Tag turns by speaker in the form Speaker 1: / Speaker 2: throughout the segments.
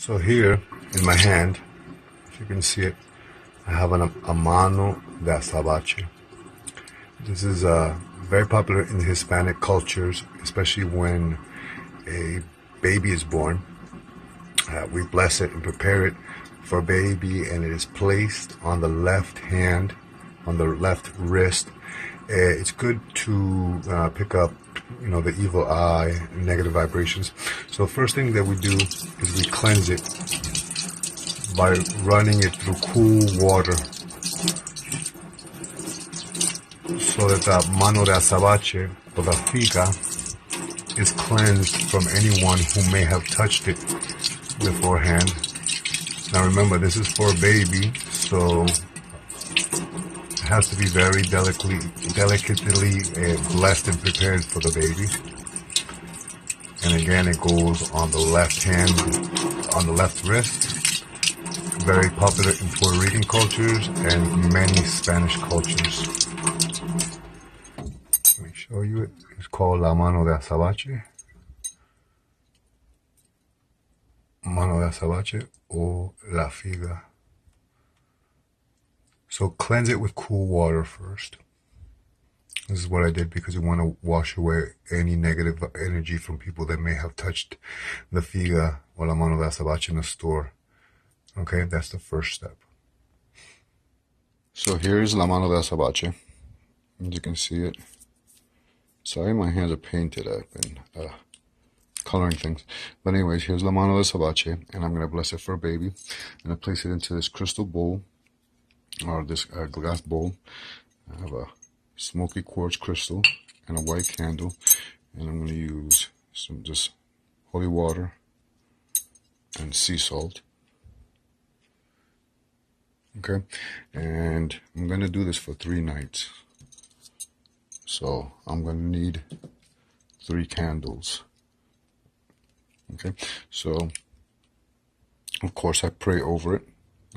Speaker 1: So here in my hand, if you can see it, I have a Mano de Azabache. This is very popular in the Hispanic cultures, especially when a baby is born. We bless it and prepare it for a baby, and it is placed on the left hand, on the left wrist. It's good to pick up, the evil eye, negative vibrations. So first thing that we do is we cleanse it by running it through cool water, so that the Mano de Azabache, or the figa, is cleansed from anyone who may have touched it beforehand. Now remember, this is for a baby, so it has to be very delicately blessed and prepared for the baby. And again, it goes on the left hand, on the left wrist. Very popular in Puerto Rican cultures and many Spanish cultures. Let me show you it. It's called La Mano de Azabache. Mano de Azabache or La Figa. So cleanse it with cool water first. This is what I did because you want to wash away any negative energy from people that may have touched the figa or La Mano de Azabache in the store. Okay, that's the first step. So here's La Mano de Azabache. As you can see it. Sorry, my hands are painted. I've been coloring things. But anyways, here's La Mano de Azabache, and I'm going to bless it for a baby. I'm going to place it into this crystal bowl, or this glass bowl. I have a smoky quartz crystal and a white candle, and I'm going to use some just holy water and sea salt. Okay, and I'm going to do this for 3 nights. So I'm going to need 3 candles. Okay, so of course I pray over it.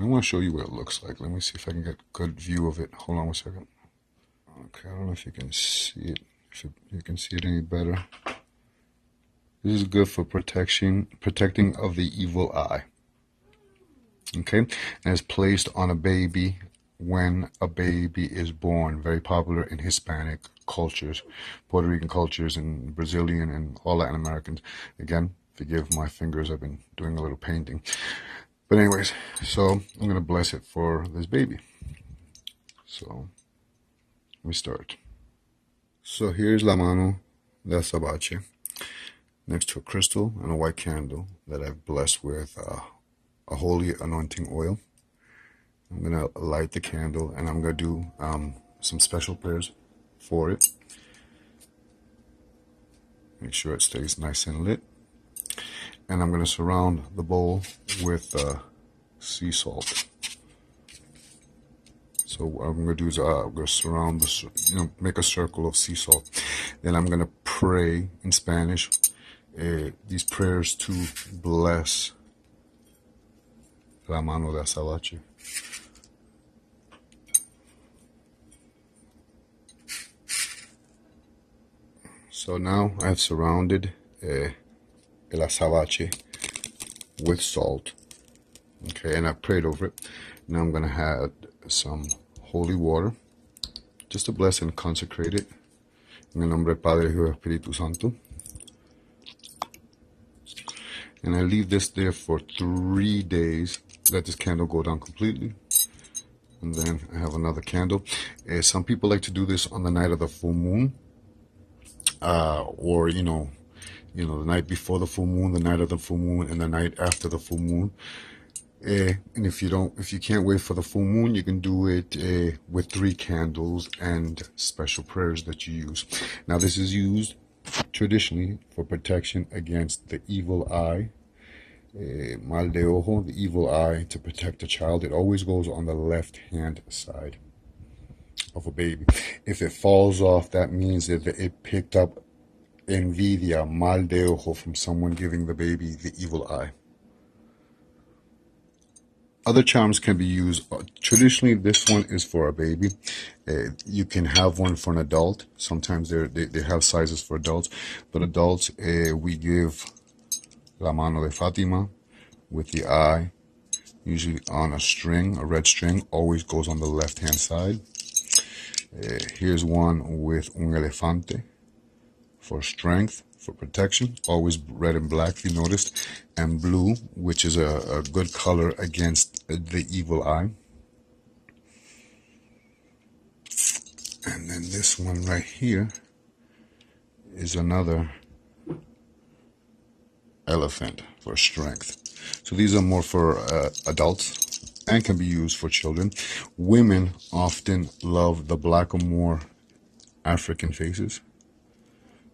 Speaker 1: I want to show you what it looks like. Let me see if I can get a good view of it. Hold on 1 second. Okay, I don't know if you can see it. If you can see it any better. This is good for protecting of the evil eye. Okay, and it's placed on a baby when a baby is born. Very popular in Hispanic cultures, Puerto Rican cultures, and Brazilian and all Latin Americans. Again, forgive my fingers, I've been doing a little painting. But anyways, so I'm going to bless it for this baby. So let me start. So here's La Mano de Azabache next to a crystal and a white candle that I've blessed with a holy anointing oil. I'm going to light the candle, and I'm going to do some special prayers for it. Make sure it stays nice and lit. And I'm going to surround the bowl with sea salt. So what I'm going to do is I'm going to surround make a circle of sea salt. Then I'm going to pray in Spanish these prayers to bless La Mano de Azabache. So now I've surrounded el azabache with salt. Okay, and I prayed over it. Now I'm going to add some holy water just to bless and consecrate it. En el nombre del Padre, Hijo y Espíritu Santo. And I leave this there for 3 days. Let this candle go down completely. And then I have another candle. Some people like to do this on the night of the full moon. Or, the night before the full moon, the night of the full moon, and the night after the full moon. And if you can't wait for the full moon, you can do it with 3 candles and special prayers that you use. Now, this is used traditionally for protection against the evil eye, Mal de Ojo, the evil eye, to protect the child. It always goes on the left-hand side of a baby. If it falls off, that means that it picked up envidia, Mal de Ojo, from someone giving the baby the evil eye. Other charms can be used. Traditionally, this one is for a baby. You can have one for an adult. Sometimes they have sizes for adults. But adults, we give La Mano de Fatima, with the eye, usually on a string, a red string, always goes on the left-hand side. Here's one with un elefante for strength, for protection, always red and black if you noticed, and blue, which is a good color against the evil eye. And then this one right here is another elephant for strength. So these are more for adults and can be used for children. Women often love the blackamoor African faces,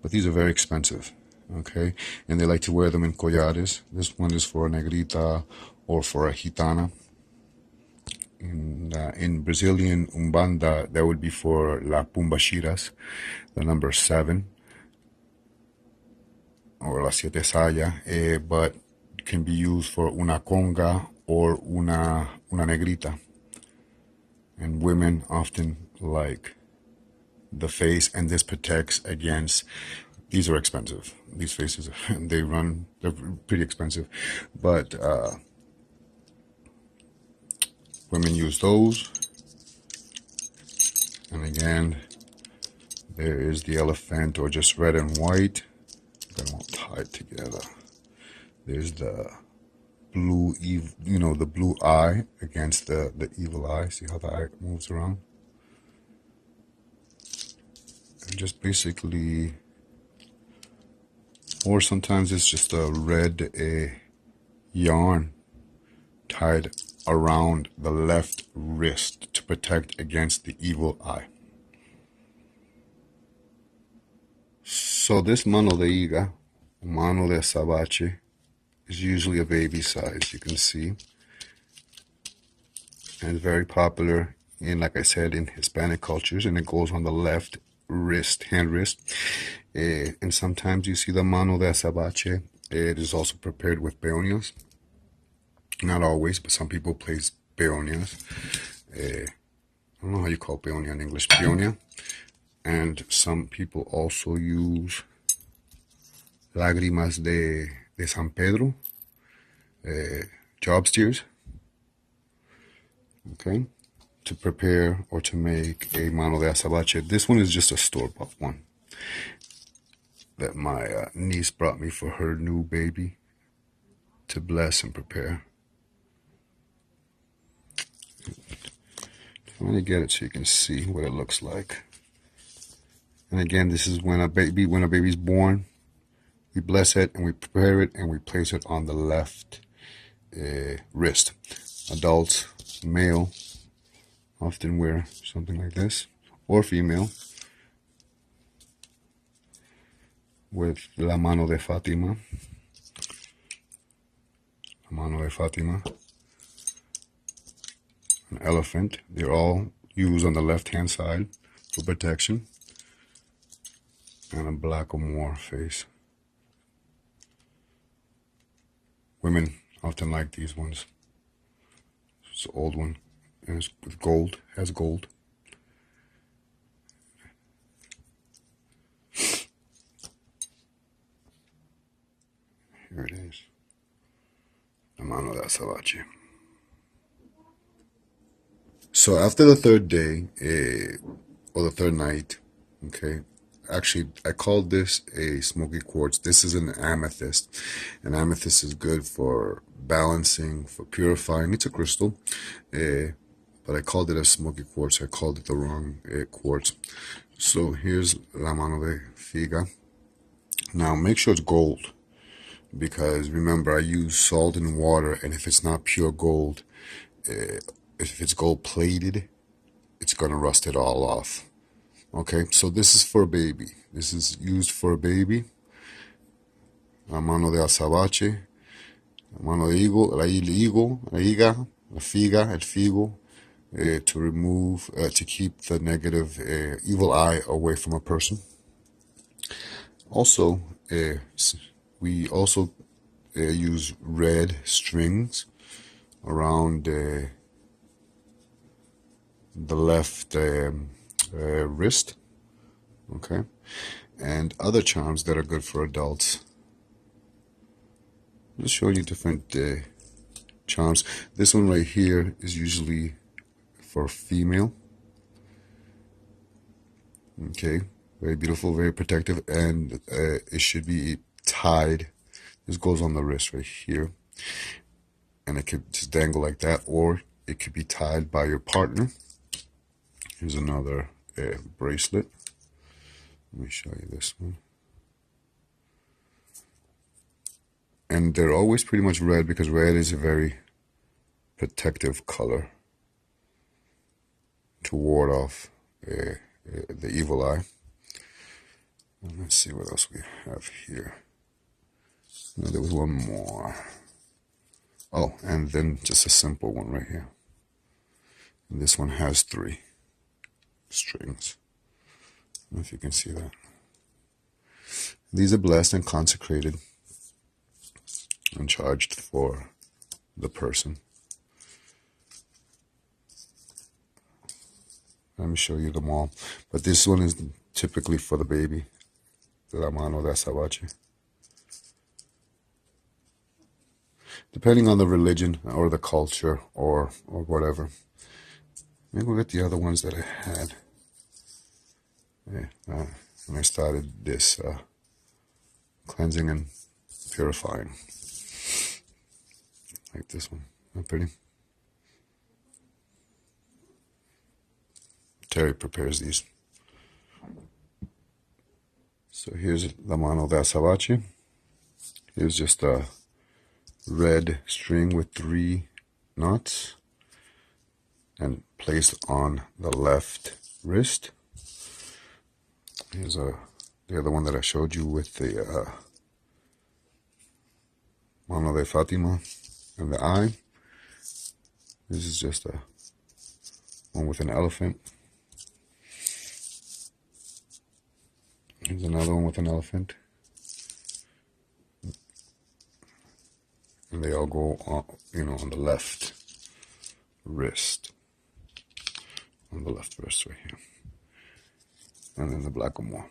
Speaker 1: but these are very expensive, okay? And they like to wear them in collares. This one is for a negrita or for a gitana. In Brazilian Umbanda, that would be for la pumbashiras, the number 7, or la siete saya, but can be used for una conga or una negrita. And women often like the face, and this protects against, these are expensive. These faces, they're pretty expensive, but women use those. And again, there is the elephant, or just red and white. Got them all tied together. There's the blue, the blue eye against the evil eye. See how the eye moves around? And just basically, or sometimes it's just a red yarn tied around the left wrist to protect against the evil eye. So this mano de higa, mano de azabache, is usually a baby size, you can see. And it's very popular in, like I said, in Hispanic cultures, and it goes on the left wrist, hand wrist. And sometimes you see the mano de azabache. It is also prepared with peonias. Not always, but some people place peonias. I don't know how you call peonia in English, peonia. And some people also use lágrimas de San Pedro, job steers, okay, to prepare or to make a mano de azabache. This one is just a store-bought one that my niece brought me for her new baby to bless and prepare. Trying to get it so you can see what it looks like. And again, this is when a baby's born, we bless it and we prepare it and we place it on the left wrist. Adults, male, often wear something like this, or female, with la mano de Fatima. La mano de Fatima. An elephant. They're all used on the left-hand side for protection. And a blackamoor face. Women often like these ones. It's an old one, and it's with gold, has gold. Here it is. The Mano de Azabache. So after the third day, or the third night, okay, actually, I called this a smoky quartz. This is an amethyst. An amethyst is good for balancing, for purifying. It's a crystal, but I called it a smoky quartz. I called it the wrong quartz. So here's la mano de figa. Now make sure it's gold, because remember, I use salt and water, and if it's not pure gold, if it's gold plated, it's gonna rust it all off. Okay, so this is for a baby. This is used for a baby. La mano de azabache, la mano de higo, la higa, la figa, el figo, to remove, to keep the negative evil eye away from a person. Also, we also use red strings around the left wrist, okay, and other charms that are good for adults. Just showing you different charms. This one right here is usually for female. Okay, very beautiful, very protective, and it should be tied. This goes on the wrist right here, and it could just dangle like that, or it could be tied by your partner. Here's another bracelet. Let me show you this one. And they're always pretty much red because red is a very protective color to ward off the evil eye. And let's see what else we have here. No, there was one more. Oh, and then just a simple one right here. And this one has 3 strings. I don't know if you can see that. These are blessed and consecrated and charged for the person. Let me show you them all. But this one is typically for the baby. La Mano de Azabache. Depending on the religion or the culture or whatever. Maybe we'll get the other ones that I had when I started this cleansing and purifying. Like this one. Not pretty? Terry prepares these. So here's La Mano de Azabache. Here's just a red string with 3 knots and placed on the left wrist. Here's the other one that I showed you with the Mano de Fatima and the eye. This is just a one with an elephant. Here's another one with an elephant. And they all go on, on the left wrist. On the left wrist right here. And then the black one more.